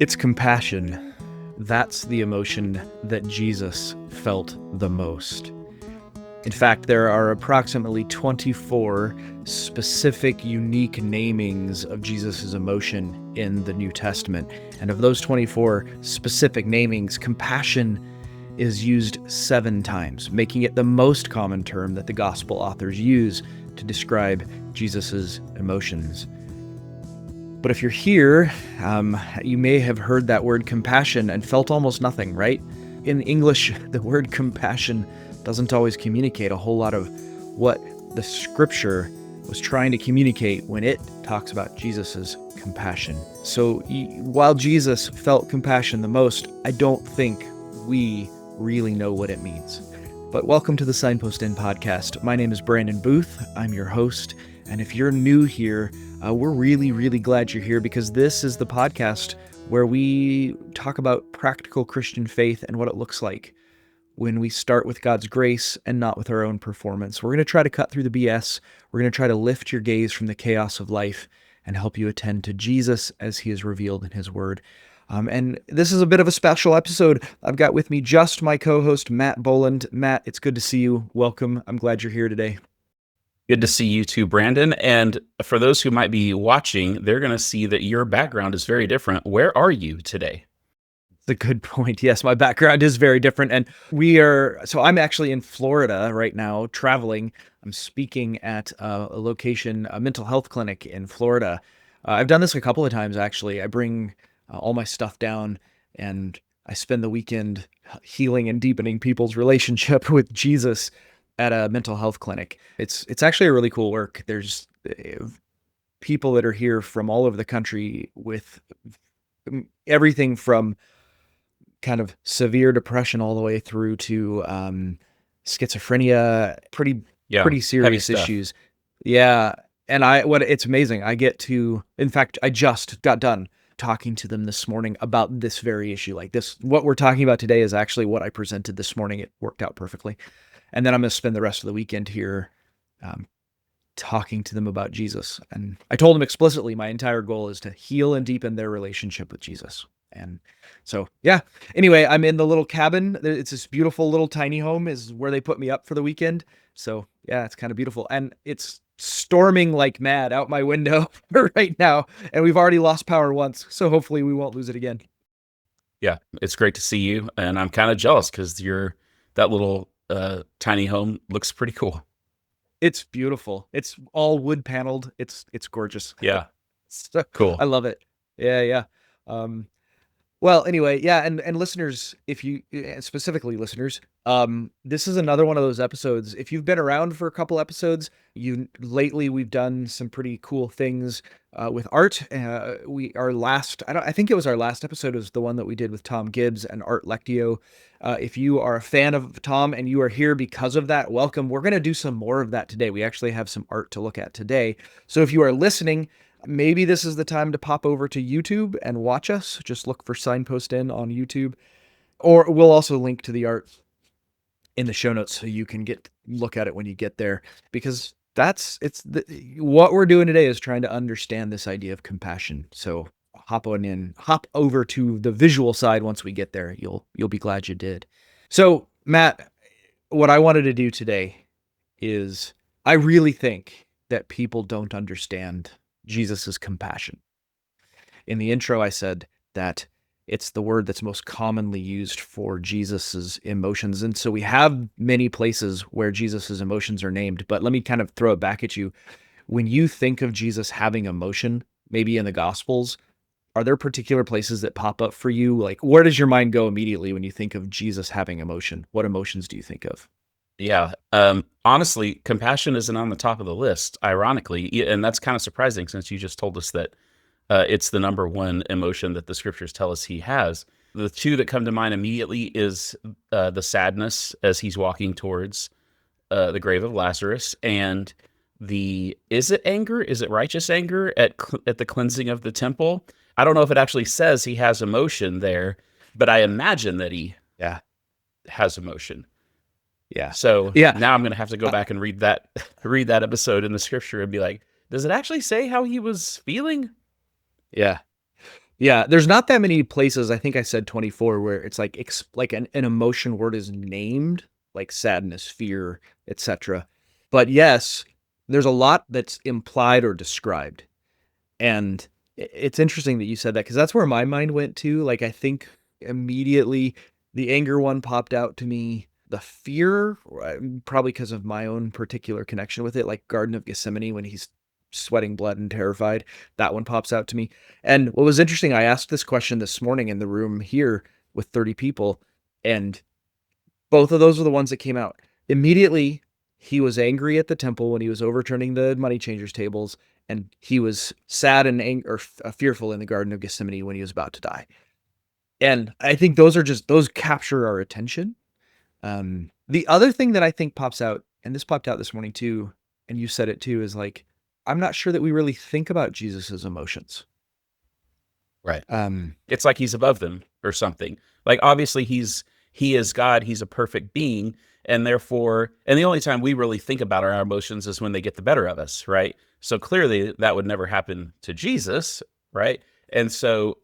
It's compassion. That's the emotion that Jesus felt the most. In fact, there are approximately 24 specific, unique namings of Jesus' emotion in the New Testament. And of those 24 specific namings, compassion is used 7 times, making it the most common term that the gospel authors use to describe Jesus' emotions. But if you're here, you may have heard that word compassion and felt almost nothing, right? In English, the word compassion doesn't always communicate a whole lot of what the scripture was trying to communicate when it talks about Jesus's compassion. So while Jesus felt compassion the most, I don't think we really know what it means. But welcome to the Signpost Inn podcast. My name is Brandon Booth. I'm your host. And if you're new here, we're really glad you're here because this is the podcast where we talk about practical Christian faith and what it looks like when we start with God's grace and not with our own performance. We're going to try to cut through the BS. We're going to try to lift your gaze from the chaos of life and help you attend to Jesus as he is revealed in his word. And this is a bit of a special episode. I've got with me just my co-host, Matt Boland. Matt, it's good to see you. Welcome. I'm glad you're here today. Good to see you too, Brandon. And for those who might be watching, they're going to see that your background is very different. Where are you today? It's a good point. Yes, my background is very different. And I'm actually in Florida right now, traveling. I'm speaking at a location, a mental health clinic in Florida. I've done this a couple of times, actually. I bring all my stuff down and I spend the weekend healing and deepening people's relationship with Jesus at a mental health clinic. It's actually a really cool work. There's people that are here from all over the country with everything from kind of severe depression all the way through to schizophrenia, pretty serious issues. Yeah. And it's amazing. In fact, I just got done talking to them this morning about this very issue. Like this, what we're talking about today is actually what I presented this morning. It worked out perfectly. And then I'm going to spend the rest of the weekend here talking to them about Jesus. And I told them explicitly my entire goal is to heal and deepen their relationship with Jesus. And so, yeah. Anyway, I'm in the little cabin. It's this beautiful little tiny home is where they put me up for the weekend. So, yeah, it's kind of beautiful. And it's storming like mad out my window right now. And we've already lost power once. So hopefully we won't lose it again. Yeah, it's great to see you. And I'm kind of jealous because that little tiny home looks pretty cool. It's beautiful. It's all wood paneled. It's gorgeous. Yeah. So, cool. I love it. Yeah. Well, anyway, yeah, and listeners, if you specifically listeners, this is another one of those episodes. If you've been around for a couple episodes, lately we've done some pretty cool things with art. I think it was our last episode was the one that we did with Tom Gibbs and Art Lectio. If you are a fan of Tom and you are here because of that, welcome. We're going to do some more of that today. We actually have some art to look at today. So if you are listening, maybe this is the time to pop over to YouTube and watch us. Just look for Signpost Inn on YouTube. Or we'll also link to the art in the show notes so you can look at it when you get there. Because what we're doing today is trying to understand this idea of compassion. So hop over to the visual side once we get there. You'll be glad you did. So Matt, what I wanted to do today is I really think that people don't understand Jesus' compassion. In the intro, I said that it's the word that's most commonly used for Jesus's emotions. And so we have many places where Jesus's emotions are named, but let me kind of throw it back at you. When you think of Jesus having emotion, maybe in the Gospels, are there particular places that pop up for you? Like, where does your mind go immediately when you think of Jesus having emotion? What emotions do you think of? Yeah. Honestly, compassion isn't on the top of the list, ironically. And that's kind of surprising since you just told us that it's the number one emotion that the scriptures tell us he has. The two that come to mind immediately is the sadness as he's walking towards the grave of Lazarus, and is it anger? Is it righteous anger at the cleansing of the temple? I don't know if it actually says he has emotion there, but I imagine that he has emotion. Yeah. So now I'm going to have to go back and read that episode in the scripture and be like, does it actually say how he was feeling? Yeah. Yeah, there's not that many places, I think I said 24, where it's like like an emotion word is named, like sadness, fear, etc. But yes, there's a lot that's implied or described. And it's interesting that you said that because that's where my mind went to. Like, I think immediately the anger one popped out to me. The fear, probably because of my own particular connection with it, like Garden of Gethsemane when he's sweating blood and terrified. That one pops out to me. And what was interesting, I asked this question this morning in the room here with 30 people, and both of those are the ones that came out. Immediately, he was angry at the temple when he was overturning the money changers' tables, and he was sad and fearful in the Garden of Gethsemane when he was about to die. And I think those capture our attention. The other thing that I think pops out, and this popped out this morning too, and you said it too, is like, I'm not sure that we really think about Jesus's emotions. Right. Um, It's like he's above them or something. Like obviously he is God, he's a perfect being, and therefore and the only time we really think about our emotions is when they get the better of us, right? So clearly that would never happen to Jesus, right? And so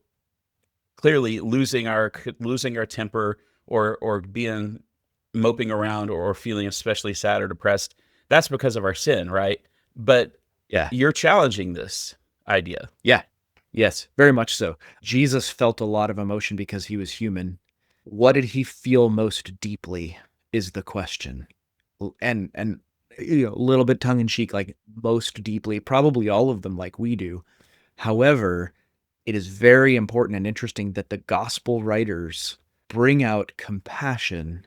clearly losing our temper or being moping around or feeling especially sad or depressed, that's because of our sin, right? But yeah. you're challenging this idea. Yeah. Yes, very much so. Jesus felt a lot of emotion because he was human. What did he feel most deeply is the question. And a little bit tongue in cheek, like most deeply, probably all of them like we do. However, it is very important and interesting that the gospel writers bring out compassion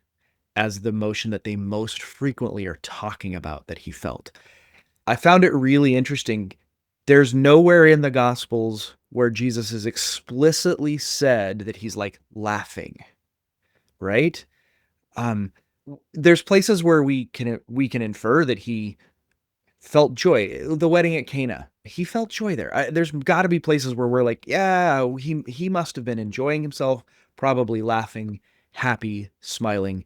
as the emotion that they most frequently are talking about that he felt. I found it really interesting. There's nowhere in the Gospels where Jesus is explicitly said that he's like laughing, right? Um, there's places where we can infer that he felt joy. The wedding at Cana, he felt joy there. There's got to be places where we're like, yeah, he must have been enjoying himself, probably laughing, happy, smiling.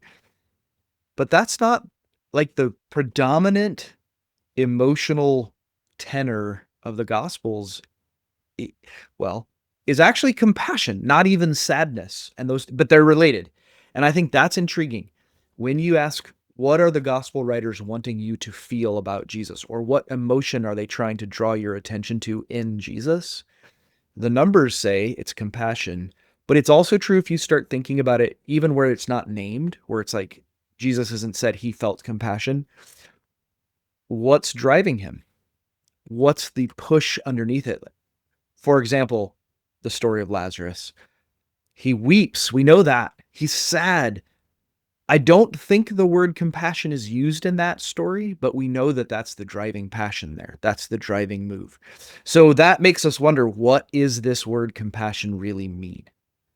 But that's not like the predominant emotional tenor of the Gospels, well, is actually compassion, not even sadness. And those, but they're related. And I think that's intriguing. When you ask, what are the gospel writers wanting you to feel about Jesus, or what emotion are they trying to draw your attention to in Jesus? The numbers say it's compassion, but it's also true if you start thinking about it, even where it's not named, where it's like Jesus isn't said he felt compassion. What's driving him? What's the push underneath it? For example, the story of Lazarus. He weeps. We know that. He's sad. I don't think the word compassion is used in that story, but we know that that's the driving passion there. That's the driving move. So that makes us wonder, what is this word compassion really mean?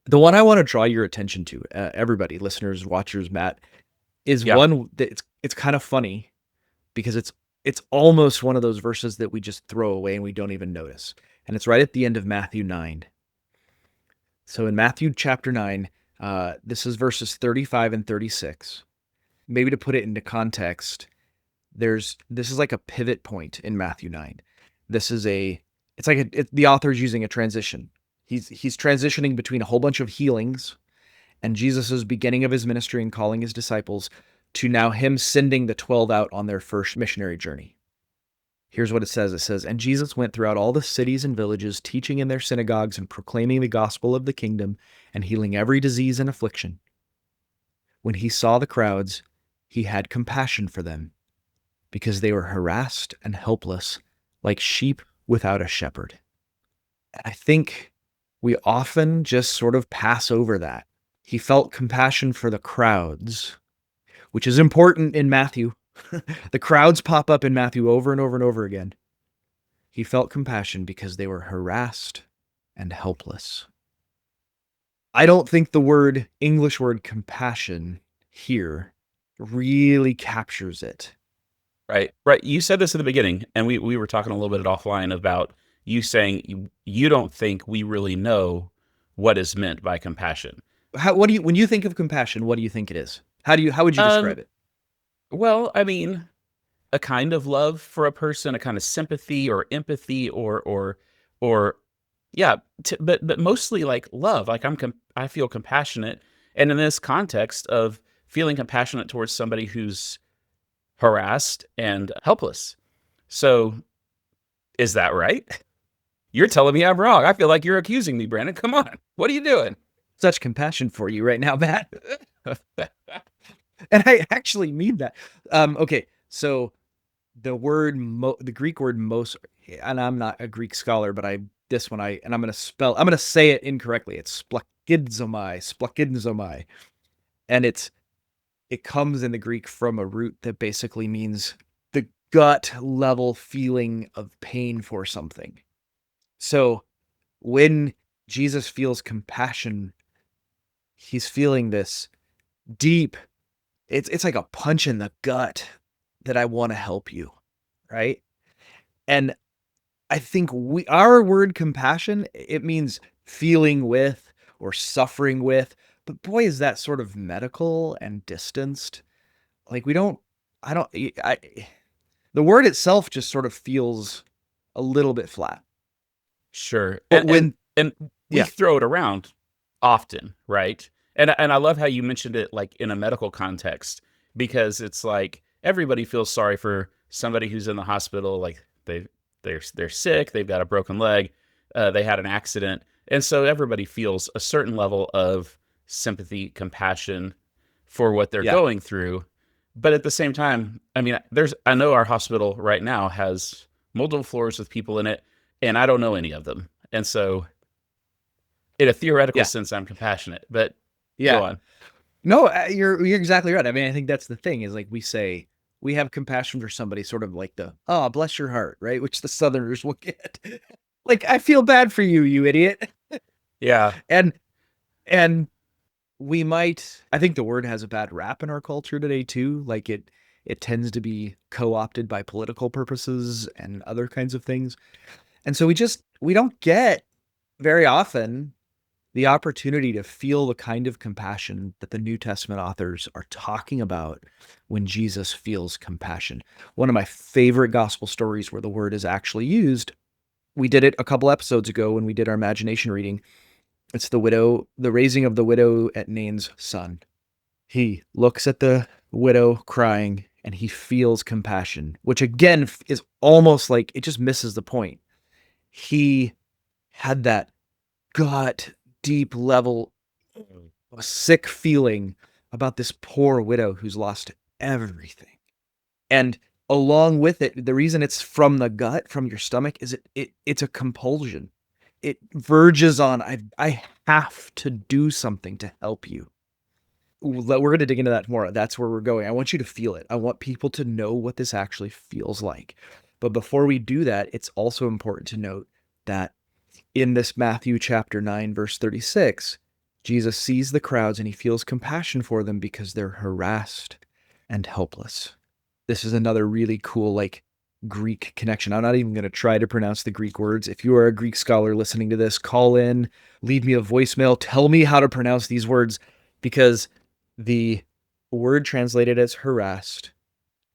The one I want to draw your attention to, everybody, listeners, watchers, Matt, is Yeah. one that it's kind of funny because it's almost one of those verses that we just throw away and we don't even notice. And it's right at the end of Matthew 9. So in Matthew chapter 9, this is verses 35 and 36. Maybe to put it into context, this is like a pivot point in Matthew 9. This is the author's using a transition. He's transitioning between a whole bunch of healings and Jesus's beginning of his ministry and calling his disciples to now him sending the 12 out on their first missionary journey. Here's what it says. It says, "And Jesus went throughout all the cities and villages, teaching in their synagogues and proclaiming the gospel of the kingdom and healing every disease and affliction. When he saw the crowds, he had compassion for them because they were harassed and helpless, like sheep without a shepherd." I think we often just sort of pass over that. He felt compassion for the crowds, which is important in Matthew. The crowds pop up in Matthew over and over and over again. He felt compassion because they were harassed and helpless. I don't think the English word compassion here really captures it. Right. Right. You said this in the beginning, and we were talking a little bit offline about you saying you don't think we really know what is meant by compassion. When you think of compassion, what do you think it is? How would you Um, describe it? well, I mean, a kind of love for a person, a kind of sympathy or empathy or Yeah, but mostly like love. Like I feel compassionate, and in this context of feeling compassionate towards somebody who's harassed and helpless. So is that right? You're telling me I'm wrong. I feel like you're accusing me, Brandon. Come on, what are you doing? Such compassion for you right now, Matt. And I actually mean that. Okay, so the Greek word most, and I'm not a Greek scholar, but I'm gonna say it incorrectly. It's splachizomai, and it comes in the Greek from a root that basically means the gut level feeling of pain for something. So when Jesus feels compassion, he's feeling this deep, it's like a punch in the gut that I want to help you, right? And I think our word compassion, it means feeling with or suffering with, but boy, is that sort of medical and distanced. Like we don't, I don't, I, the word itself just sort of feels a little bit flat. Sure. But And we yeah, throw it around often, right? And I love how you mentioned it like in a medical context, because it's like everybody feels sorry for somebody who's in the hospital, like they're sick, they've got a broken leg, they had an accident. And so everybody feels a certain level of sympathy, compassion for what they're yeah, going through. But at the same time, I mean, I know our hospital right now has multiple floors with people in it, and I don't know any of them. And so, in a theoretical yeah, sense, I'm compassionate. But go yeah. on. No, you're exactly right. I mean, I think that's the thing is like we have compassion for somebody, sort of like the oh bless your heart, right? Which the Southerners will get. Like I feel bad for you, you idiot. Yeah, And and we might, I think the word has a bad rap in our culture today too. Like it tends to be co-opted by political purposes and other kinds of things. And so we don't get very often the opportunity to feel the kind of compassion that the New Testament authors are talking about when Jesus feels compassion. One of my favorite gospel stories where the word is actually used, we did it a couple episodes ago when we did our imagination reading. It's the raising of the widow at Nain's son. He looks at the widow crying and he feels compassion, which again is almost like it just misses the point. He had that gut deep level a sick feeling about this poor widow who's lost everything. And along with it, the reason it's from the gut, from your stomach, is it's a compulsion. It verges on I have to do something to help you. We're going to dig into that more. That's where we're going. I want you to feel it. I want people to know what this actually feels like. But before we do that, it's also important to note that in this Matthew chapter 9, verse 36, Jesus sees the crowds and he feels compassion for them because they're harassed and helpless. This is another really cool, like, Greek connection. I'm not even going to try to pronounce the Greek words. If you are a Greek scholar listening to this, call in, leave me a voicemail, tell me how to pronounce these words, because the word translated as harassed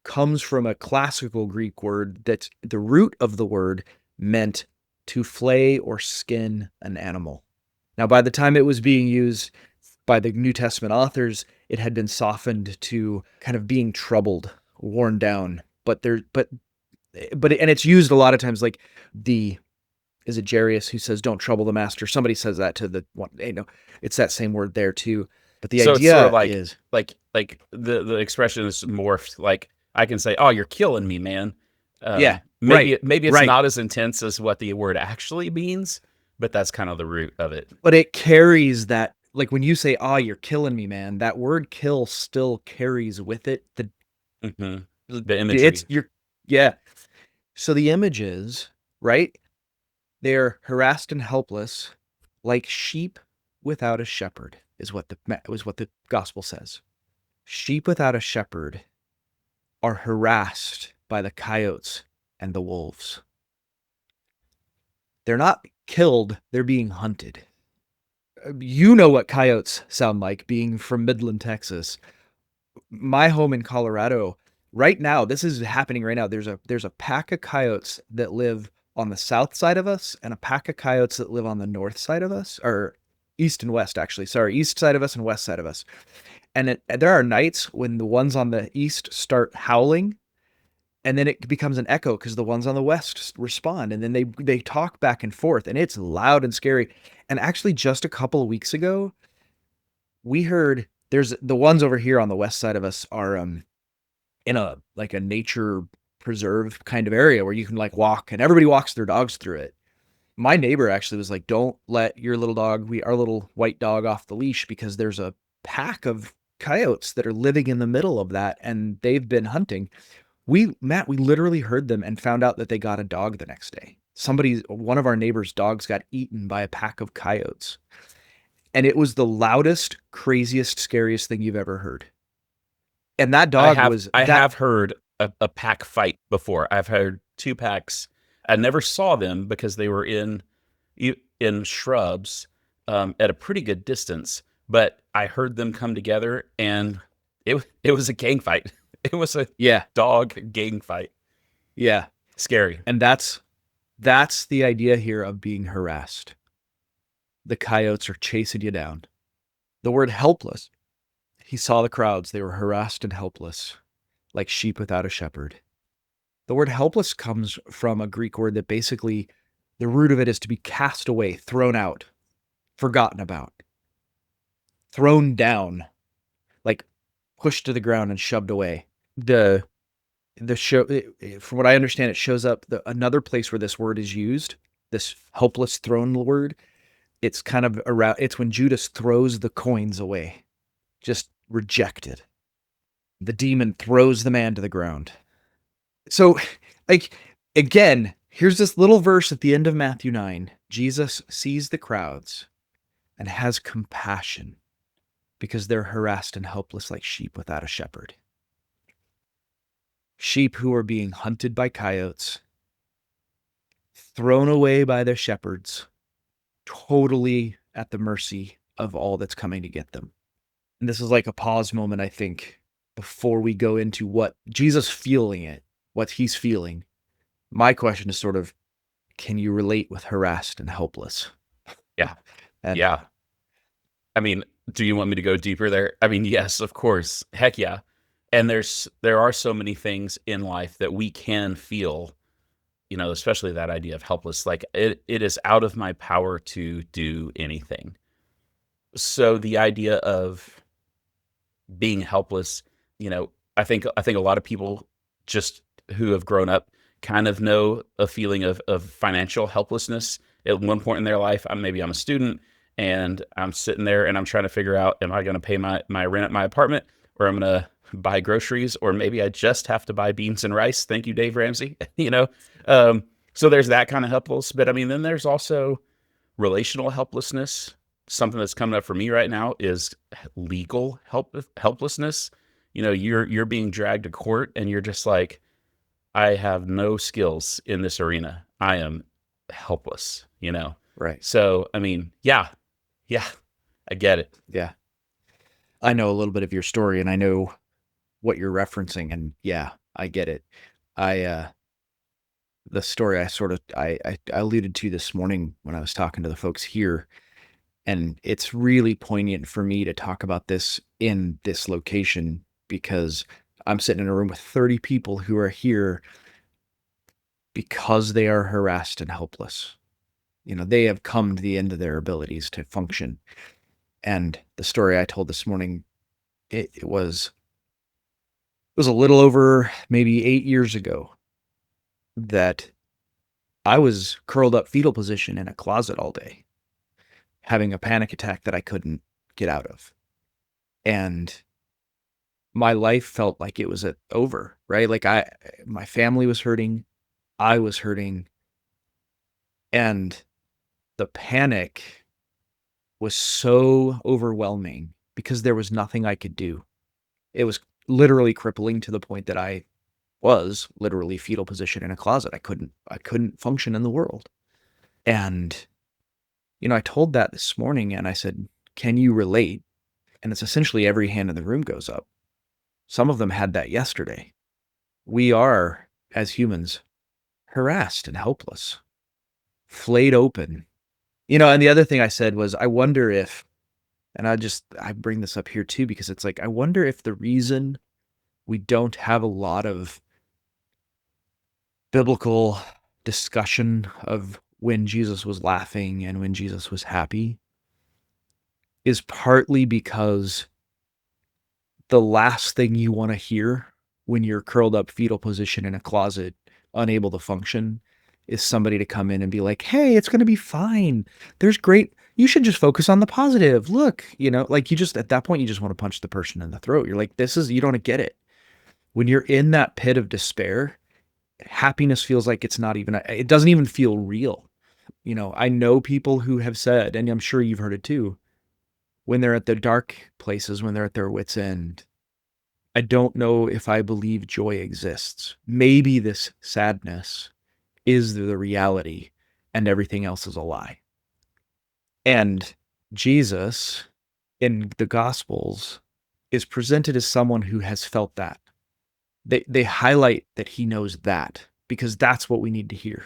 comes from a classical Greek word that's the root of the word meant to flay or skin an animal. Now, by the time it was being used by the New Testament authors, it had been softened to kind of being troubled, worn down. And it's used a lot of times, like the is it Jarius who says, "Don't trouble the master." Somebody says that to the one. It's that same word there too. But the so it's sort of idea is, like the expression is morphed. Like I can say, "Oh, you're killing me, man." yeah, right, Maybe it's right. not as intense as what the word actually means, but that's kind of the root of it. But it carries that, like when you say, "Ah, you're killing me, man," that word "kill" still carries with it Hmm. The it's imagery. your yeah. So the image is, right? They're harassed and helpless, like sheep without a shepherd, is what the gospel says. Sheep without a shepherd are harassed by the coyotes and the wolves. They're not killed, they're being hunted. You know what coyotes sound like, being from Midland, Texas. My home in Colorado, right now, this is happening right now. There's a pack of coyotes that live on the south side of us and a pack of coyotes that live on the north side of us, or east and west, actually. Sorry, east side of us and west side of us. And there are nights when the ones on the east start howling, and then it becomes an echo because the ones on the west respond, and then they talk back and forth, and it's loud and scary. And actually, just a couple of weeks ago, we heard there's the ones over here on the west side of us are in a like a nature preserve kind of area where you can like walk, and everybody walks their dogs through it. My neighbor actually was like, "Don't let your little dog, our little white dog, off the leash because there's a pack of coyotes that are living in the middle of that, and they've been hunting." We literally heard them and found out that they got a dog the next day. One of our neighbor's dogs got eaten by a pack of coyotes. And it was the loudest, craziest, scariest thing you've ever heard. And that I dog have was I that have heard a pack fight before. I've heard two packs. I never saw them because they were in shrubs at a pretty good distance, but I heard them come together, and it was a gang fight. It was a yeah, dog gang fight. yeah. Scary. And that's the idea here of being harassed. The coyotes are chasing you down. The word helpless. He saw the crowds. They were harassed and helpless, like sheep without a shepherd. The word helpless comes from a Greek word that basically, the root of it is to be cast away, thrown out, forgotten about, thrown down, like pushed to the ground and shoved away. The show, from what I understand, it shows up another place where this word is used, this helpless thrown word. It's kind of around, it's when Judas throws the coins away, just rejected. The demon throws the man to the ground. So, like, again, here's this little verse at the end of Matthew 9. Jesus sees the crowds and has compassion because they're harassed and helpless like sheep without a shepherd. Sheep who are being hunted by coyotes, thrown away by their shepherds, totally at the mercy of all that's coming to get them. And this is like a pause moment, I think, before we go into what Jesus feeling it, what he's feeling. My question is sort of, can you relate with harassed and helpless? Yeah. And Yeah. I mean, do you want me to go deeper there? I mean, yes, of course. Heck yeah. And there are so many things in life that we can feel, especially that idea of helpless. Like it is out of my power to do anything. So the idea of being helpless, I think a lot of people just who have grown up kind of know a feeling of financial helplessness at one point in their life. I'm a student, and I'm sitting there and I'm trying to figure out, am I going to pay my rent at my apartment, or I'm going to buy groceries, or maybe I just have to buy beans and rice. Thank you, Dave Ramsey. Um, so there's that kind of helpless. But I mean, then there's also relational helplessness. Something that's coming up for me right now is legal helplessness. You're being dragged to court, and you're just like, I have no skills in this arena. I am helpless. right. So, I mean, yeah, I get it. Yeah. I know a little bit of your story and I know what you're referencing, and yeah, I get it. I the story I alluded to this morning when I was talking to the folks here, and it's really poignant for me to talk about this in this location because I'm sitting in a room with 30 people who are here because they are harassed and helpless. They have come to the end of their abilities to function. And the story I told this morning, it was a little over maybe 8 years ago that I was curled up fetal position in a closet all day, having a panic attack that I couldn't get out of. And my life felt like it was over, right? Like my family was hurting, I was hurting, and the panic was so overwhelming because there was nothing I could do. It was literally crippling to the point that I was literally fetal position in a closet. I couldn't function in the world. And I told that this morning and I said, "Can you relate?" And it's essentially every hand in the room goes up. Some of them had that yesterday. We are, as humans, harassed and helpless, flayed open. And the other thing I said was, I wonder if, and I bring this up here too, because it's like, I wonder if the reason we don't have a lot of biblical discussion of when Jesus was laughing and when Jesus was happy is partly because the last thing you want to hear when you're curled up fetal position in a closet, unable to function, is somebody to come in and be like, "Hey, it's going to be fine. There's great. You should just focus on the positive. Look, like at that point, you just want to punch the person in the throat. You're like, you don't get it. When you're in that pit of despair, happiness feels like it doesn't even feel real. I know people who have said, and I'm sure you've heard it too, when they're at the dark places, when they're at their wits' end, I don't know if I believe joy exists. Maybe this sadness is the reality and everything else is a lie. And Jesus in the Gospels is presented as someone who has felt that. They highlight that he knows that because that's what we need to hear.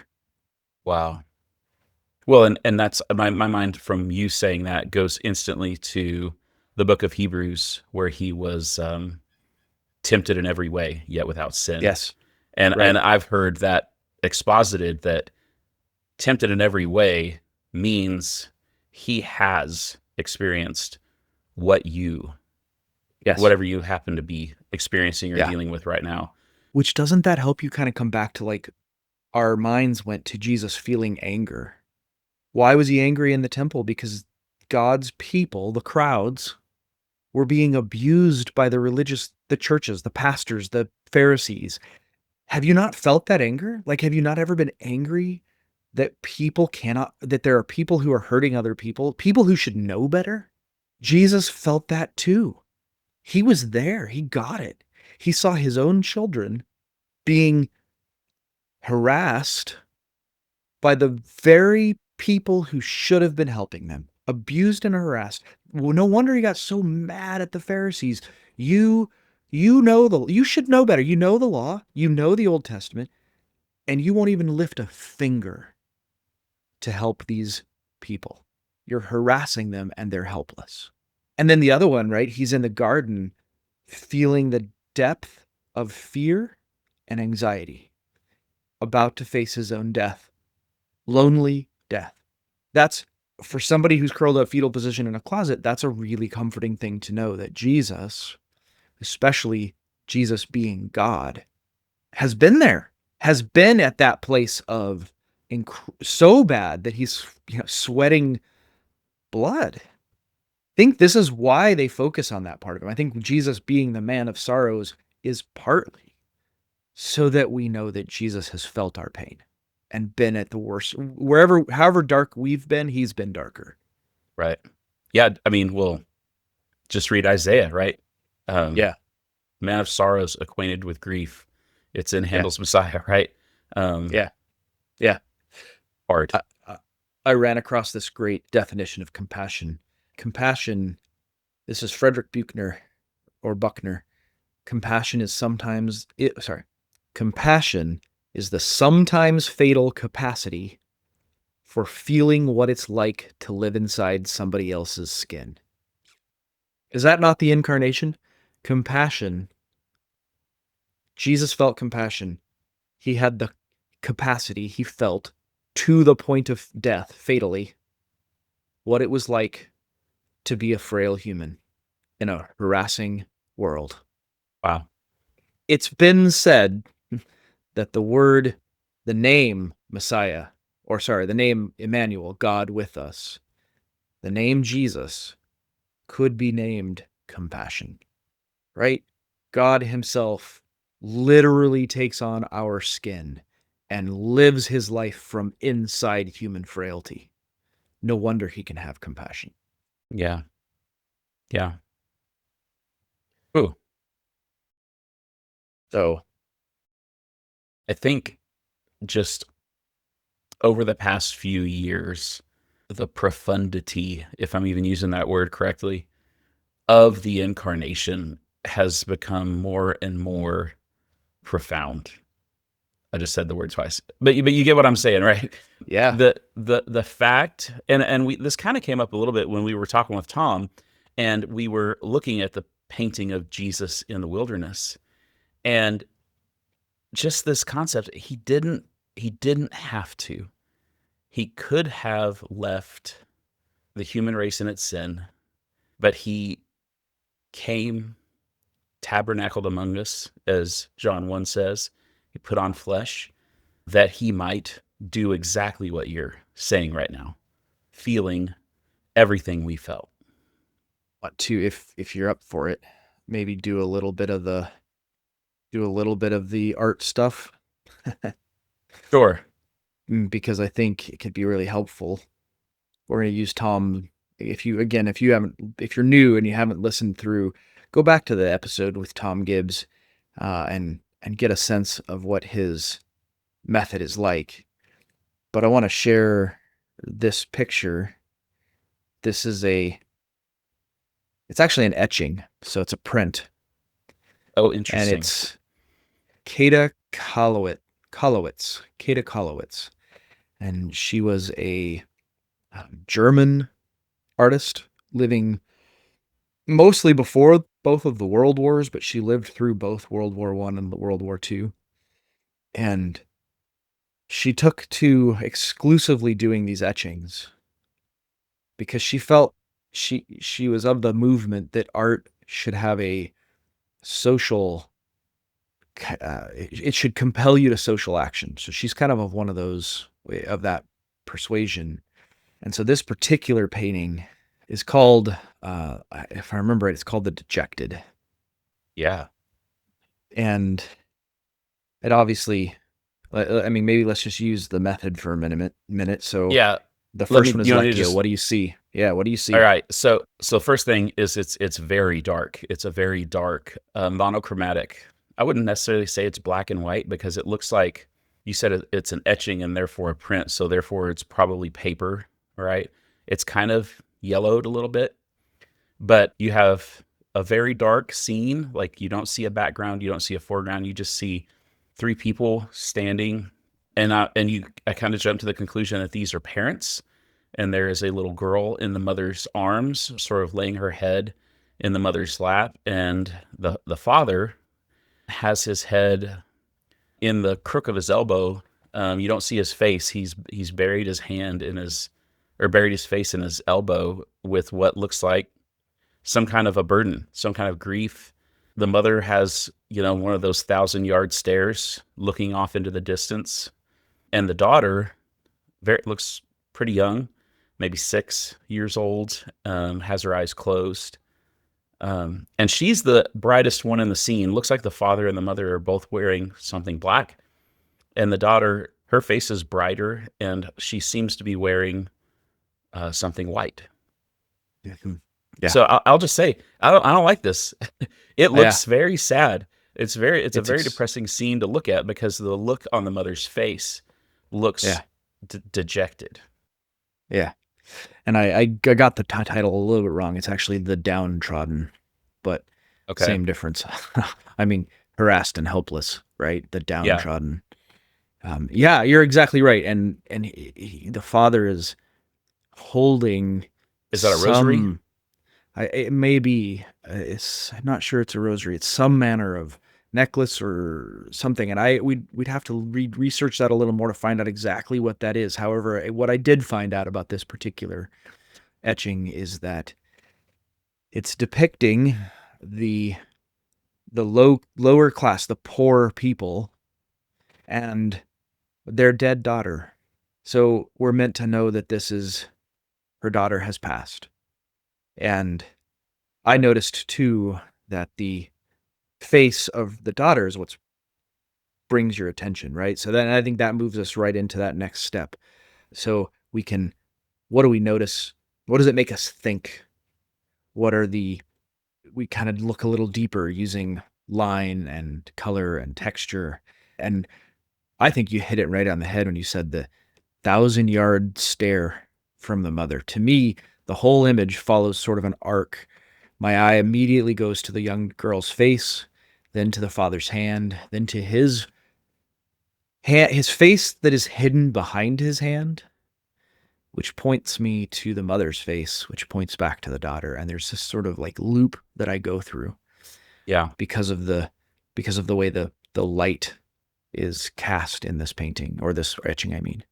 Wow. Well, and that's my mind from you saying that goes instantly to the book of Hebrews, where he was tempted in every way, yet without sin. Yes. And Right. I've heard that exposited, that tempted in every way means he has experienced Yes. whatever you happen to be experiencing or Yeah. dealing with right now. Which doesn't that help you kind of come back to like our minds went to Jesus feeling anger. Why was he angry in the temple? Because God's people, the crowds, were being abused by the churches, the pastors, the Pharisees. Have you not felt that anger? Like, have you not ever been angry that that there are people who are hurting other people who should know better? Jesus felt that too. He was there. He got it. He saw his own children being harassed by the very people who should have been helping them, abused and harassed. Well, no wonder he got so mad at the Pharisees. You you should know better. You know the law, you know the Old Testament, and you won't even lift a finger to help these people. You're harassing them and they're helpless. And then the other one, right? He's in the garden feeling the depth of fear and anxiety, about to face his own death. Lonely death. That's, for somebody who's curled up fetal position in a closet, that's a really comforting thing to know that Jesus, especially Jesus being God, has been there, has been at that place of so bad that he's sweating blood. I think this is why they focus on that part of him. I think Jesus being the man of sorrows is partly so that we know that Jesus has felt our pain and been at the worst. However dark we've been, he's been darker. Right. Yeah. I mean, well, just read Isaiah, right? Yeah. Man of sorrows, acquainted with grief. It's in Yeah. Handel's Messiah, right? Yeah. Yeah. Hard. I ran across this great definition of compassion. Compassion, this is Frederick Buchner or Buckner. Compassion is compassion is the sometimes fatal capacity for feeling what it's like to live inside somebody else's skin. Is that not the incarnation? Compassion. Jesus felt compassion. He had the capacity, he felt, to the point of death, fatally, what it was like to be a frail human in a harassing world. Wow. It's been said that the name Messiah, the name Emmanuel, God with us, the name Jesus could be named compassion, right? God himself literally takes on our skin and lives his life from inside human frailty. No wonder he can have compassion. Yeah. Yeah. Ooh. So, I think just over the past few years, the profundity, if I'm even using that word correctly, of the incarnation has become more and more profound. I just said the word twice, but you get what I'm saying, right? Yeah. The fact, and we this kind of came up a little bit when we were talking with Tom, and we were looking at the painting of Jesus in the wilderness, and just this concept. He didn't have to. He could have left the human race in its sin, but he came, tabernacled among us, as John 1 says. He put on flesh that he might do exactly what you're saying right now, feeling everything we felt. Want to, if you're up for it, maybe do a little bit of the art stuff, Sure. because I think it could be really helpful. We're going to use Tom. If you're new and you haven't listened through, go back to the episode with Tom Gibbs, and get a sense of what his method is like. But I want to share this picture. This is it's actually an etching, so it's a print, Oh, and interesting. it's Kata Kolowitz, and she was a German artist living mostly before both of the world wars, but she lived through both World War I and World War II. And she took to exclusively doing these etchings because she felt she was of the movement that art should have a social, it should compel you to social action. So she's kind of one of those, of that persuasion. And so this particular painting is called, if I remember right, it's called The Dejected. Yeah. And it obviously, I mean, maybe let's just use the method for a minute. So Yeah. the Let first me, one is you know, you Lecchio. just, What do you see? Yeah, what do you all see? right. So first thing is it's very dark. It's a very dark, monochromatic. I wouldn't necessarily say it's black and white because it looks like you said it's an etching and therefore a print. So therefore it's probably paper, right? It's kind of yellowed a little bit, but you have a very dark scene. Like you don't see a background, you don't see a foreground. You just see three people standing, and I kind of jumped to the conclusion that these are parents, and there is a little girl in the mother's arms, sort of laying her head in the mother's lap, and the father has his head in the crook of his elbow. You don't see his face. He's buried his hand in his, or buried his face in his elbow with what looks like some kind of a burden, some kind of grief. The mother has, one of those 1,000-yard stares looking off into the distance. And the daughter looks pretty young, maybe 6 years old, has her eyes closed. And she's the brightest one in the scene. Looks like the father and the mother are both wearing something black. And the daughter, her face is brighter, and she seems to be wearing something white. Yeah. So I'll just say I don't like this. It Yeah. looks very sad. It's a It's very depressing scene to look at because the look on the mother's face looks yeah. dejected. Yeah. And I got the title a little bit wrong. It's actually The Downtrodden, but Okay. same difference. I mean, harassed and helpless, right? The Yeah. downtrodden. Yeah, you're exactly right. And the father is holding Is that a rosary? some. It may be. I'm not sure it's a rosary. It's some manner of necklace or something. And we'd have to research that a little more to find out exactly what that is. However, what I did find out about this particular etching is that it's depicting the lower class, the poor people, and their dead daughter. So we're meant to know that her daughter has passed. And I noticed too that the face of the daughter is what brings your attention, right? So then I think that moves us right into that next step. So what do we notice? What does it make us think? We kind of look a little deeper using line and color and texture. And I think you hit it right on the head when you said the 1,000-yard stare from the mother. To me, the whole image follows sort of an arc. My eye immediately goes to the young girl's face, then to the father's hand, then to his his face that is hidden behind his hand, which points me to the mother's face, which points back to the daughter. And there's this sort of like loop that I go through Yeah. because of the way the light is cast in this painting, or this etching, I mean.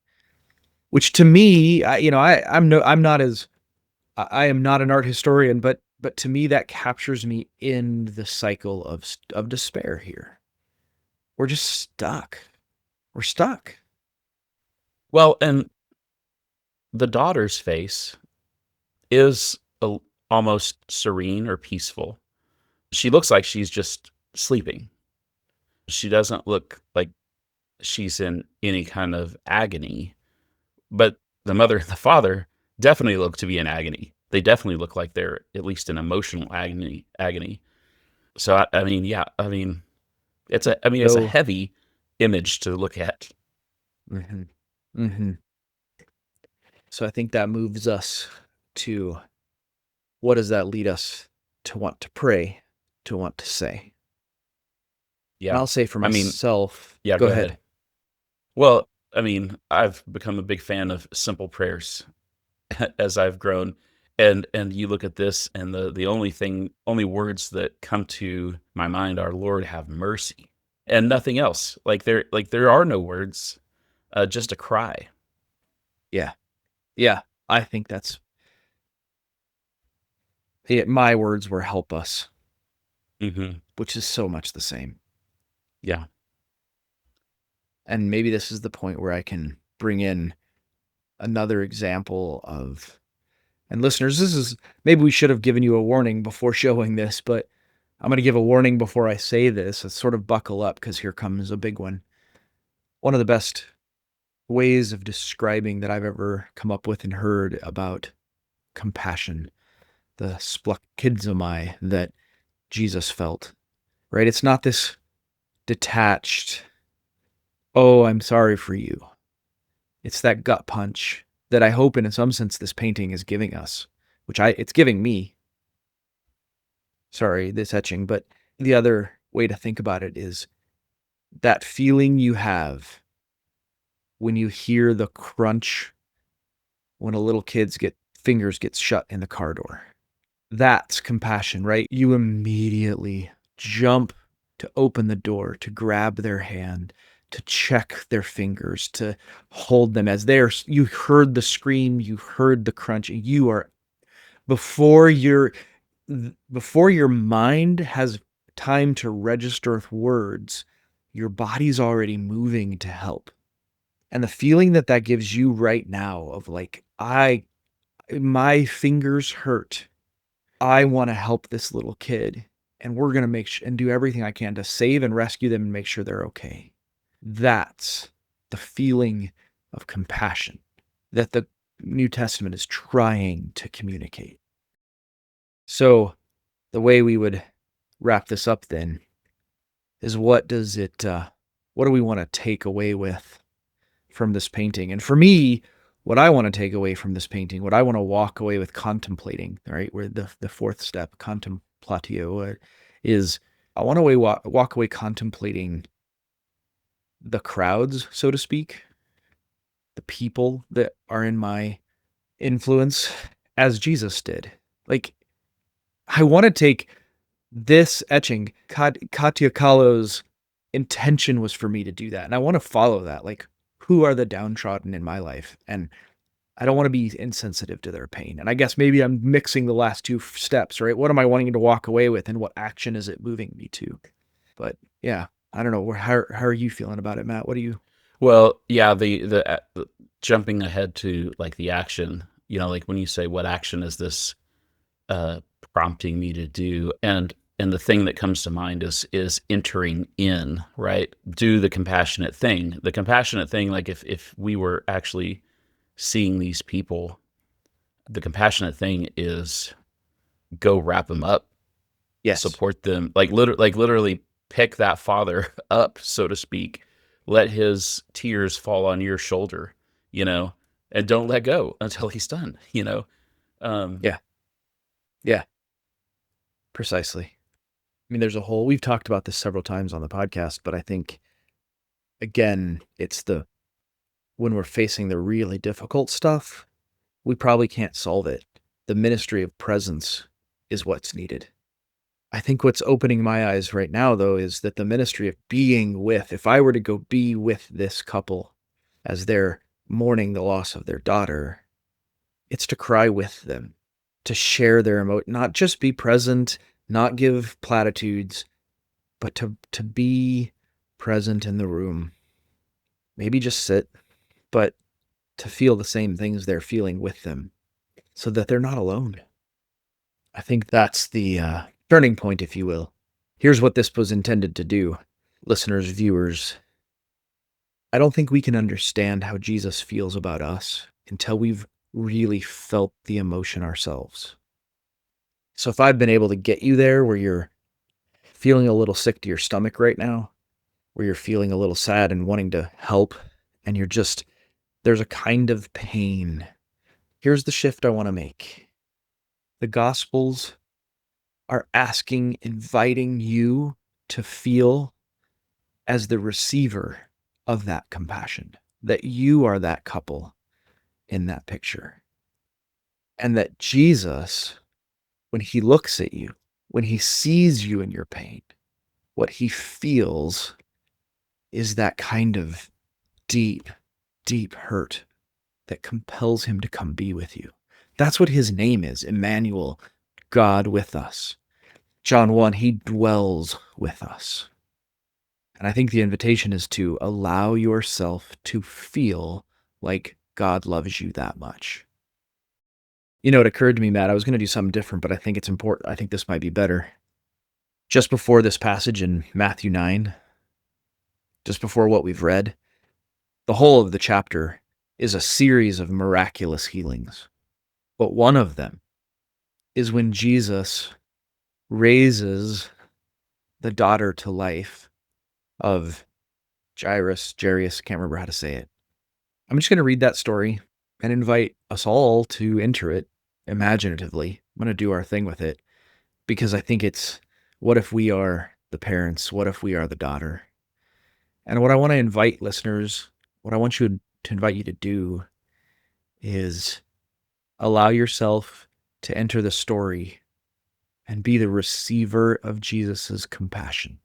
Which to me, I am not an art historian, but to me that captures me in the cycle of despair here. We're just stuck. We're stuck. Well, and the daughter's face is almost serene or peaceful. She looks like she's just sleeping. She doesn't look like she's in any kind of agony, but the mother and the father definitely look to be in agony. They definitely look like they're at least in emotional agony. So I mean, yeah, I mean, it's a So, heavy image to look at. mhm, mhm. So I think that moves us to, what does that lead us to want to pray, to want to say? And Yeah. I'll say for I mean, myself, yeah, go go ahead. ahead. Well, I mean, I've become a big fan of simple prayers as I've grown. And you look at this, and the only words that come to my mind are Lord have mercy, and nothing else. There are no words, just a cry. Yeah. Yeah. I think that's it. My words were help us, Hmm. which is so much the same. Yeah. And maybe this is the point where I can bring in another example of, and listeners, this is, maybe we should have given you a warning before showing this, but I'm going to give a warning before I say this. So sort of buckle up, because here comes a big one. One of the best ways of describing that I've ever come up with and heard about compassion, the splachizomai that Jesus felt, right? It's not this detached, oh, I'm sorry for you. It's that gut punch that I hope in some sense this painting is giving us, which it's giving me. Sorry, this etching, but the other way to think about it is that feeling you have when you hear the crunch when a little kid's fingers get shut in the car door. That's compassion, right? You immediately jump to open the door, to grab their hand, to check their fingers, to hold them as you heard the scream, you heard the crunch, you are, before your before your mind has time to register with words, your body's already moving to help. And the feeling that that gives you right now of like, my fingers hurt. I want to help this little kid, and we're going to and do everything I can to save and rescue them and make sure they're okay. That's the feeling of compassion that the New Testament is trying to communicate. So, the way we would wrap this up then is, what do we want to take away from this painting? And for me, what I want to take away from this painting, what I want to walk away with contemplating, right? Where the fourth step, contemplatio, is, I want to walk away contemplating the crowds, so to speak, the people that are in my influence, as Jesus did. Like, I want to take this etching, Katya Kahlo's intention was for me to do that. And I want to follow that. Like, who are the downtrodden in my life? And I don't want to be insensitive to their pain. And I guess maybe I'm mixing the last two steps, right? What am I wanting to walk away with, and what action is it moving me to? But yeah, I don't know. How are you feeling about it, Matt? What do you? Well, yeah, the jumping ahead to like the action, like when you say what action is this uh, prompting me to do, and the thing that comes to mind is entering in, right? Do the compassionate thing. The compassionate thing, like if we were actually seeing these people, the compassionate thing is go wrap them up, Yes. support them, like literally pick that father up, so to speak. Let his tears fall on your shoulder, you know, and don't let go until he's done. Um, Yeah. Yeah. Precisely. I mean, we've talked about this several times on the podcast, but I think Again, it's when we're facing the really difficult stuff, we probably can't solve it. The ministry of presence is what's needed. I think what's opening my eyes right now, though, is that the ministry of being with, if I were to go be with this couple as they're mourning the loss of their daughter, it's to cry with them, to share their emotion, not just be present, not give platitudes, but to be present in the room. Maybe just sit, but to feel the same things they're feeling with them so that they're not alone. I think that's the turning point, if you will. Here's what this was intended to do, listeners, viewers. I don't think we can understand how Jesus feels about us until we've really felt the emotion ourselves. So if I've been able to get you there where you're feeling a little sick to your stomach right now, where you're feeling a little sad and wanting to help, and there's a kind of pain. Here's the shift I want to make. The Gospels are inviting you to feel as the receiver of that compassion, that you are that couple in that picture. And that Jesus, when he looks at you, when he sees you in your pain, what he feels is that kind of deep, deep hurt that compels him to come be with you. That's what his name is, Emmanuel, God with us. John 1, he dwells with us. And I think the invitation is to allow yourself to feel like God loves you that much. You know, it occurred to me, Matt, I was going to do something different, but I think it's important. I think this might be better. Just before this passage in Matthew 9, just before what we've read, the whole of the chapter is a series of miraculous healings. But one of them is when Jesus raises the daughter to life of Jairus, can't remember how to say it. I'm just going to read that story and invite us all to enter it imaginatively. I'm going to do our thing with it because I think it's, what if we are the parents? What if we are the daughter? And what I want to invite listeners, what I want you to invite you to do is allow yourself to enter the story and be the receiver of Jesus's compassion.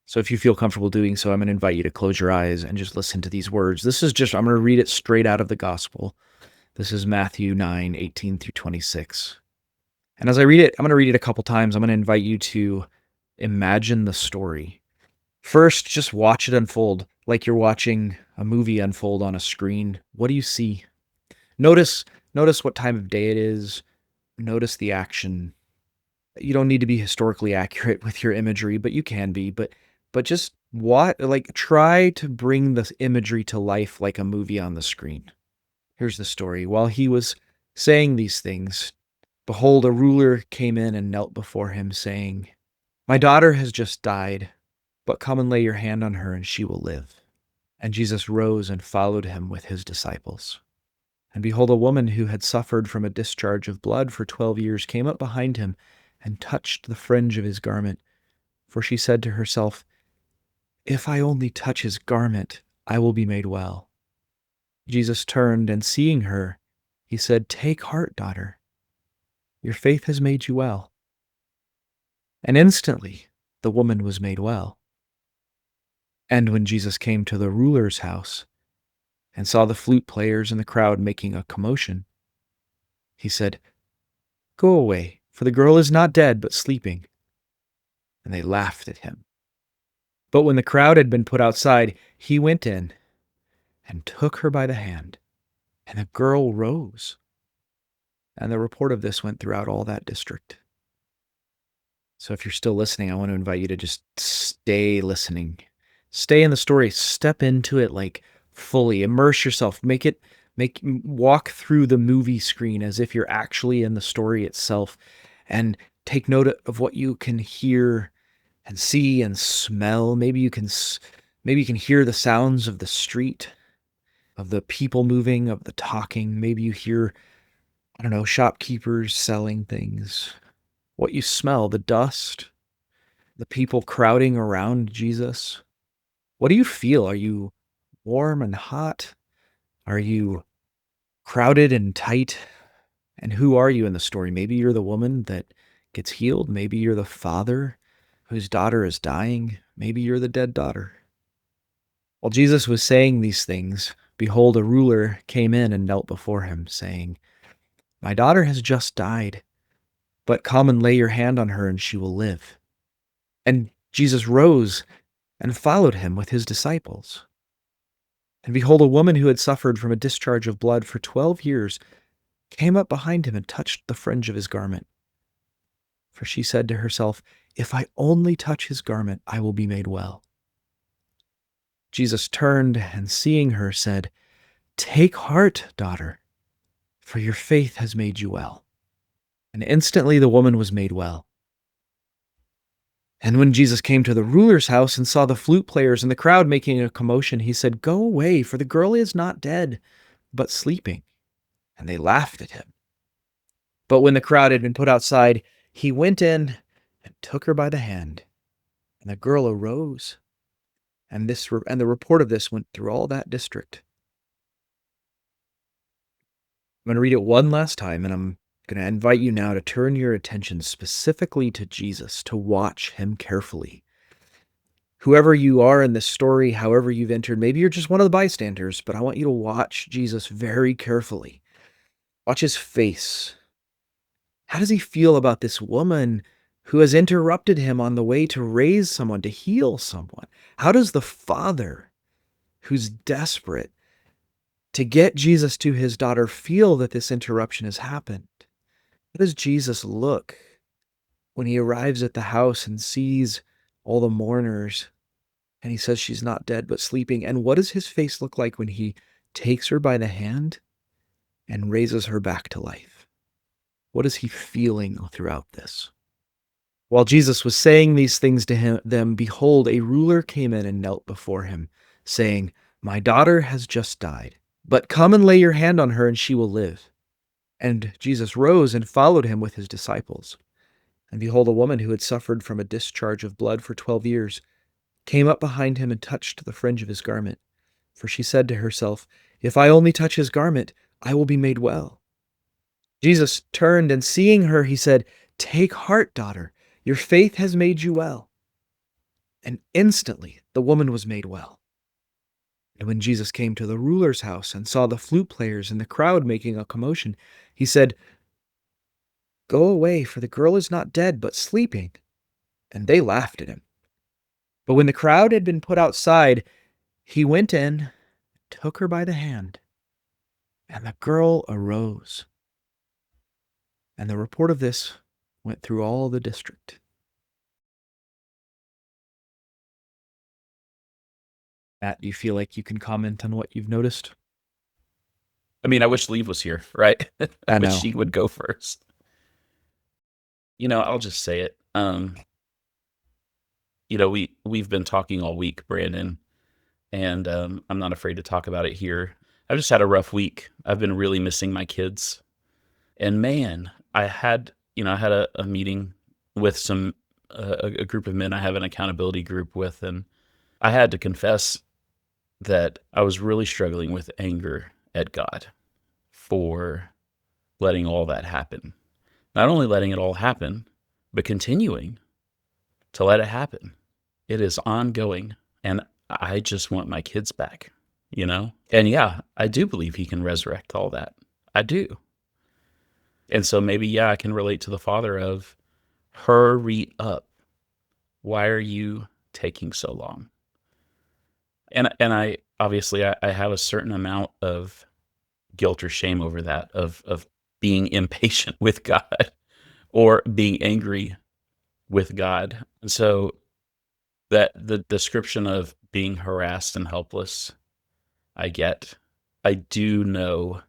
So if you feel comfortable doing so, I'm going to invite you to close your eyes and just listen to these words. I'm going to read it straight out of the gospel. This is Matthew 9, 18 through 26. And as I read it, I'm going to read it a couple times. I'm going to invite you to imagine the story. First, just watch it unfold like you're watching a movie unfold on a screen. What do you see? Notice what time of day it is. Notice the action. You don't need to be historically accurate with your imagery, but you can be. But just try to bring the imagery to life like a movie on the screen. Here's the story. While he was saying these things, behold, a ruler came in and knelt before him, saying, "My daughter has just died, but come and lay your hand on her and she will live." And Jesus rose and followed him with his disciples. And behold, a woman who had suffered from a discharge of blood for 12 years came up behind him and touched the fringe of his garment. For she said to herself, "If I only touch his garment, I will be made well." Jesus turned and seeing her, he said, "Take heart, daughter. Your faith has made you well." And instantly the woman was made well. And when Jesus came to the ruler's house and saw the flute players and the crowd making a commotion, he said, "Go away, for the girl is not dead, but sleeping." And they laughed at him. But when the crowd had been put outside, he went in and took her by the hand, and the girl rose. And the report of this went throughout all that district. So if you're still listening, I want to invite you to just stay listening. Stay in the story. Step into it like fully. Immerse yourself. Walk through the movie screen as if you're actually in the story itself, and take note of what you can hear and see and smell. Maybe you can hear the sounds of the street, of the people moving, of the talking. Maybe you hear, I don't know, shopkeepers selling things. What you smell, the dust, the people crowding around Jesus. What do you feel? Are you warm and hot? Are you crowded and tight? And who are you in the story? Maybe you're the woman that gets healed. Maybe you're the father whose daughter is dying. Maybe you're the dead daughter. While Jesus was saying these things, behold, a ruler came in and knelt before him, saying, "My daughter has just died, but come and lay your hand on her and she will live." And Jesus rose and followed him with his disciples. And behold, a woman who had suffered from a discharge of blood for 12 years came up behind him and touched the fringe of his garment. For she said to herself, "If I only touch his garment, I will be made well." Jesus turned and seeing her said, "Take heart, daughter, for your faith has made you well." And instantly the woman was made well. And when Jesus came to the ruler's house and saw the flute players and the crowd making a commotion, he said, "Go away, for the girl is not dead, but sleeping." And they laughed at him. But when the crowd had been put outside, he went in and took her by the hand. And the girl arose. And the report of this went through all that district. I'm going to read it one last time, and I'm going to invite you now to turn your attention specifically to Jesus, to watch him carefully. Whoever you are in this story, however you've entered, maybe you're just one of the bystanders, but I want you to watch Jesus very carefully. Watch his face. How does he feel about this woman who has interrupted him on the way to raise someone, to heal someone? How does the father who's desperate to get Jesus to his daughter feel that this interruption has happened? How does Jesus look when he arrives at the house and sees all the mourners and he says she's not dead but sleeping? And what does his face look like when he takes her by the hand and raises her back to life? What is he feeling throughout this? While Jesus was saying these things to them, behold, a ruler came in and knelt before him, saying, "My daughter has just died, but come and lay your hand on her and she will live." And Jesus rose and followed him with his disciples. And behold, a woman who had suffered from a discharge of blood for 12 years came up behind him and touched the fringe of his garment. For she said to herself, "If I only touch his garment, I will be made well." Jesus turned and seeing her, he said, "Take heart, daughter, your faith has made you well." And instantly the woman was made well. And when Jesus came to the ruler's house and saw the flute players and the crowd making a commotion, he said, "Go away, for the girl is not dead, but sleeping." And they laughed at him. But when the crowd had been put outside, he went in, took her by the hand, and the girl arose. And the report of this went through all the district. Matt, do you feel like you can comment on what you've noticed? I mean, I wish Leave was here, right? I I wish know. she would go first. I'll just say it. We've been talking all week, Brandon, and I'm not afraid to talk about it here. I've just had a rough week. I've been really missing my kids. And man, I had a meeting with a group of men I have an accountability group with, and I had to confess that I was really struggling with anger at God for letting all that happen. Not only letting it all happen, but continuing to let it happen. It is ongoing, and I just want my kids back. And yeah, I do believe he can resurrect all that. I do. And so maybe, yeah, I can relate to the father of, hurry up. Why are you taking so long? And I obviously I have a certain amount of guilt or shame over that, of being impatient with God or being angry with God. And so that the description of being harassed and helpless, I get. I do know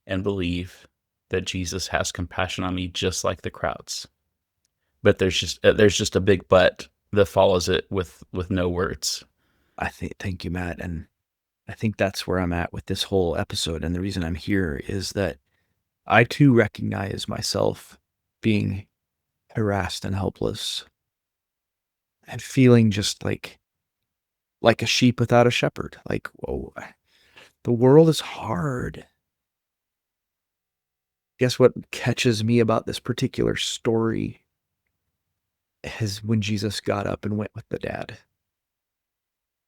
and believe that Jesus has compassion on me just like the crowds. But there's just a big but that follows it with no words. Thank you, Matt. And I think that's where I'm at with this whole episode. And the reason I'm here is that I too recognize myself being harassed and helpless and feeling just like like a sheep without a shepherd. Like, whoa, the world is hard. Guess what catches me about this particular story is when Jesus got up and went with the dad.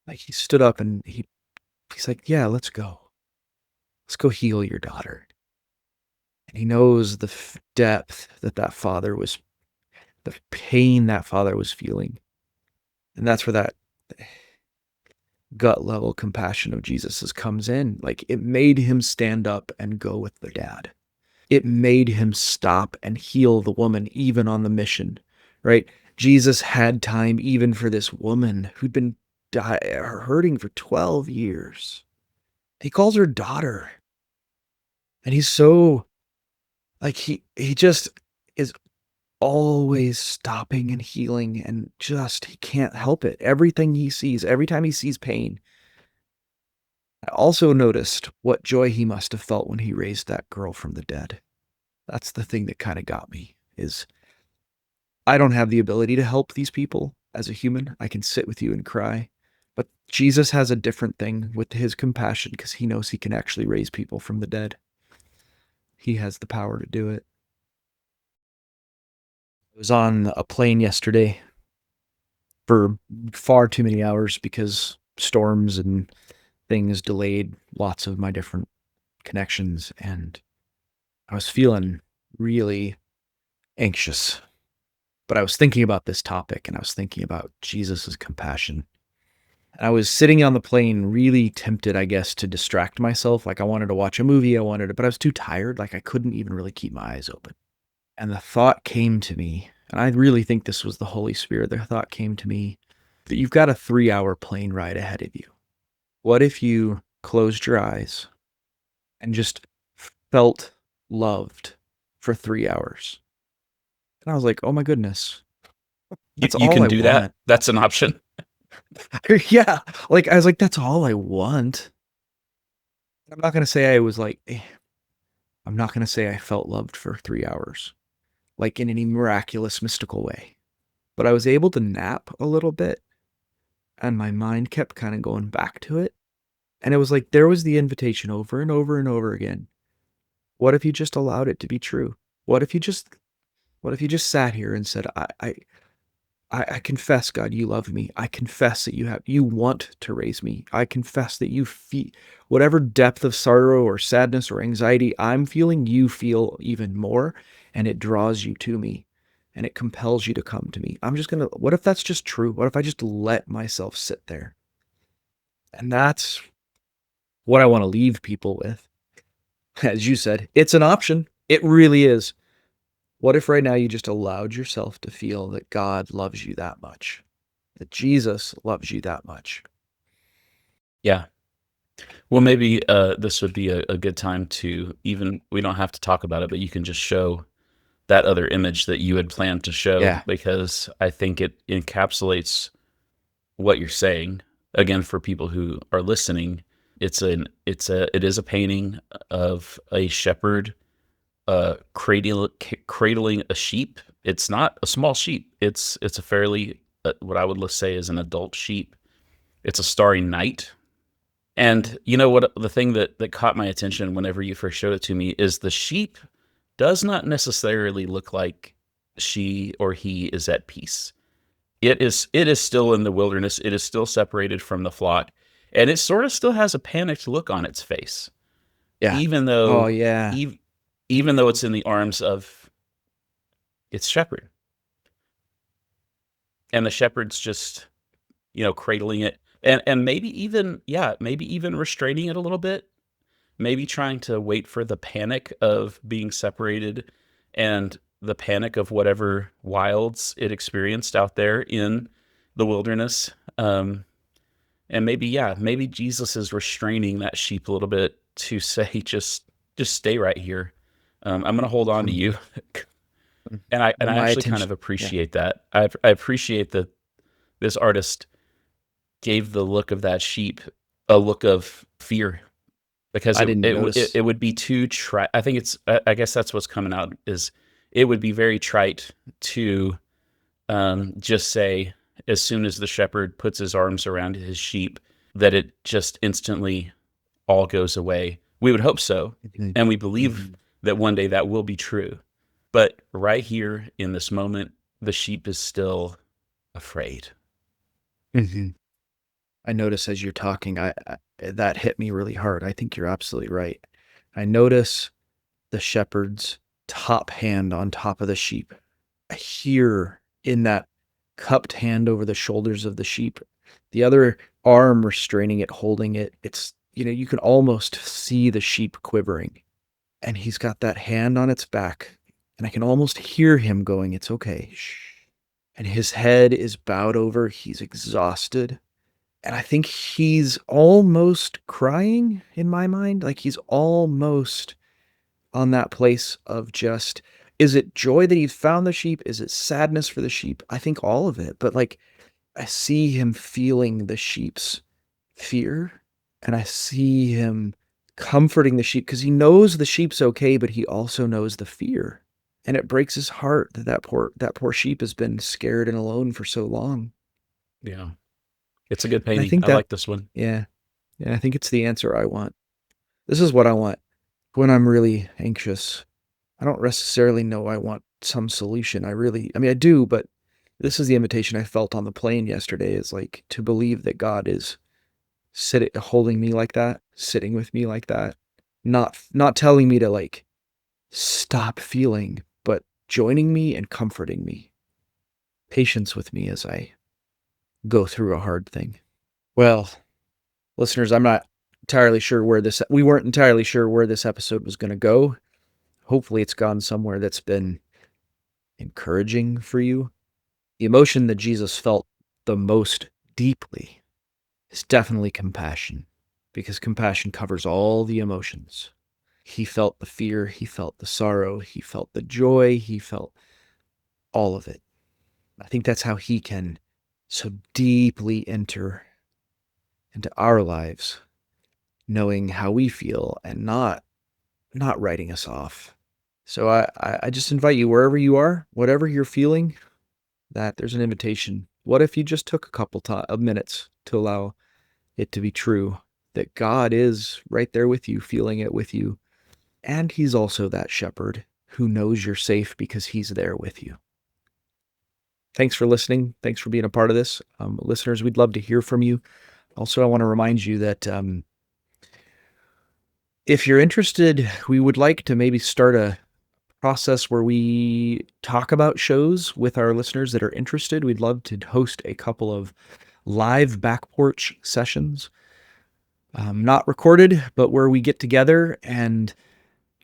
Like he stood up and he's like, yeah, let's go. Let's go heal your daughter. And he knows the depth that father was, the pain that father was feeling. And that's where that gut level compassion of Jesus's comes in. Like it made him stand up and go with the dad. It made him stop and heal the woman, even on the mission, right? Jesus had time even for this woman who'd been hurting for 12 years. He calls her daughter. And he's so, like, he just is always stopping and healing, and just, he can't help it. Everything he sees, every time he sees pain. I also noticed what joy he must have felt when he raised that girl from the dead. That's the thing that kind of got me, is I don't have the ability to help these people as a human. I can sit with you and cry. But Jesus has a different thing with his compassion because he knows he can actually raise people from the dead. He has the power to do it. I was on a plane yesterday for far too many hours because storms and things delayed lots of my different connections, and I was feeling really anxious. But I was thinking about this topic, and I was thinking about Jesus's compassion. And I was sitting on the plane really tempted, I guess, to distract myself. Like I wanted to watch a movie, but I was too tired. Like I couldn't even really keep my eyes open. And the thought came to me, and I really think this was the Holy Spirit. The thought came to me that you've got a 3-hour plane ride ahead of you. What if you closed your eyes and just felt loved for 3 hours? And I was like, oh my goodness, that's You all can I do that. want. That's an option. Yeah. Like, I was like, that's all I want. I'm not going to say I was like, I'm not going to say I felt loved for 3 hours, like in any miraculous, mystical way. But I was able to nap a little bit, and my mind kept kind of going back to it. And it was like there was the invitation over and over and over again. What if you just allowed it to be true? What if you just sat here and said, I confess, God, you love me. I confess that you want to raise me. I confess that you feel whatever depth of sorrow or sadness or anxiety I'm feeling, you feel even more, and it draws you to me, and it compels you to come to me. What if that's just true? What if I just let myself sit there? And that's what I want to leave people with. As you said, it's an option. It really is. What if right now you just allowed yourself to feel that God loves you that much? That Jesus loves you that much? Yeah. Well, maybe this would be a good time to, even, we don't have to talk about it, but you can just show that other image that you had planned to show, Yeah. because I think it encapsulates what you're saying. Again, for people who are listening, it is a painting of a shepherd cradling a sheep. It's not a small sheep. It's a fairly what I would say is an adult sheep. It's a starry night. And you know what? The thing that caught my attention whenever you first showed it to me is the sheep does not necessarily look like she or he is at peace. It is still in the wilderness. It is still separated from the flock, and it sort of still has a panicked look on its face, Yeah. even Oh, though yeah. even though it's in the arms of its shepherd, and the shepherd's just, cradling it, and maybe even restraining it a little bit, maybe trying to wait for the panic of being separated and the panic of whatever wilds it experienced out there in the wilderness. And maybe Jesus is restraining that sheep a little bit to say, just stay right here. I'm going to hold on to you. And I My actually kind attention. of Yeah. appreciate that. I appreciate that this artist gave the look of that sheep a look of fear, because I didn't it notice. would be too trite. I guess that's what's coming out, is it would be very trite to just say, as soon as the shepherd puts his arms around his sheep, that it just instantly all goes away. We would hope so, Mhm. and we believe that one day that will be true. But right here in this moment, the sheep is still afraid. Mhm. I notice as you're talking, that hit me really hard. I think you're absolutely right. I notice the shepherd's top hand on top of the sheep. I hear in that cupped hand over the shoulders of the sheep, the other arm restraining it, holding it. You can almost see the sheep quivering. And he's got that hand on its back. And I can almost hear him going, "It's okay. Shh." And his head is bowed over. He's exhausted. And I think he's almost crying in my mind. Like he's almost on that place of just, is it joy that he's found the sheep? Is it sadness for the sheep? I think all of it. But like I see him feeling the sheep's fear, and I see him comforting the sheep because he knows the sheep's okay, but he also knows the fear. And it breaks his heart that that poor sheep has been scared and alone for so long. Yeah. It's a good And I painting. think I that, like this one. yeah, yeah, I think it's the answer I want. This is what I want when I'm really anxious. I don't necessarily know I want some solution. I do, but this is the invitation I felt on the plane yesterday, is like to believe that God is holding me like that, sitting with me like that, not telling me to like stop feeling, but joining me and comforting me. Patience with me as I go through a hard thing. Well, listeners, we weren't entirely sure where this episode was going to go. Hopefully it's gone somewhere that's been encouraging for you. The emotion that Jesus felt the most deeply is definitely compassion, because compassion covers all the emotions. He felt the fear, he felt the sorrow, he felt the joy, he felt all of it. I think that's how he can so deeply enter into our lives, knowing how we feel and not writing us off. So I just invite you, wherever you are, whatever you're feeling, that there's an invitation. What if you just took a couple of minutes to allow it to be true, that God is right there with you, feeling it with you, and he's also that shepherd who knows you're safe because he's there with you. Thanks for listening. Thanks for being a part of this. Listeners, we'd love to hear from you. Also, I want to remind you that if you're interested, we would like to maybe start a process where we talk about shows with our listeners that are interested. We'd love to host a couple of live back porch sessions, not recorded, but where we get together, and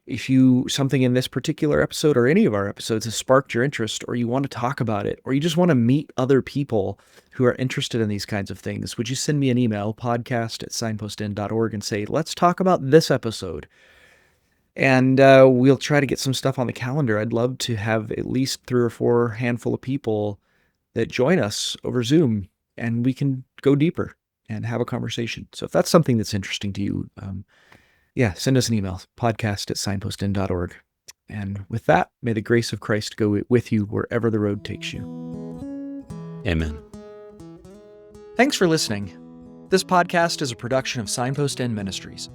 if something in this particular episode or any of our episodes has sparked your interest, or you want to talk about it, or you just want to meet other people who are interested in these kinds of things, would you send me an email, podcast@signpostin.org, and say, let's talk about this episode. And we'll try to get some stuff on the calendar. I'd love to have at least 3 or 4 handful of people that join us over Zoom, and we can go deeper and have a conversation. So if that's something that's interesting to you, send us an email, podcast@signpostin.org. And with that, may the grace of Christ go with you wherever the road takes you. Amen. Thanks for listening. This podcast is a production of Signpost Inn Ministries,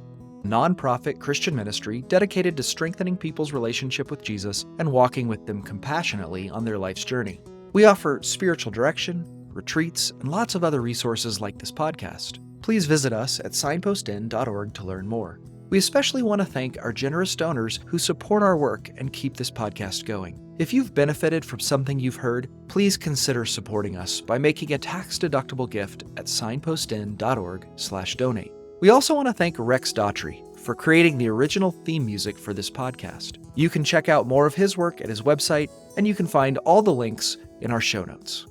a nonprofit Christian ministry dedicated to strengthening people's relationship with Jesus and walking with them compassionately on their life's journey. We offer spiritual direction, retreats, and lots of other resources like this podcast. Please visit us at signpostin.org to learn more. We especially want to thank our generous donors who support our work and keep this podcast going. If you've benefited from something you've heard, please consider supporting us by making a tax-deductible gift at signpostin.org/donate. We also want to thank Rex Daugherty for creating the original theme music for this podcast. You can check out more of his work at his website, and you can find all the links in our show notes.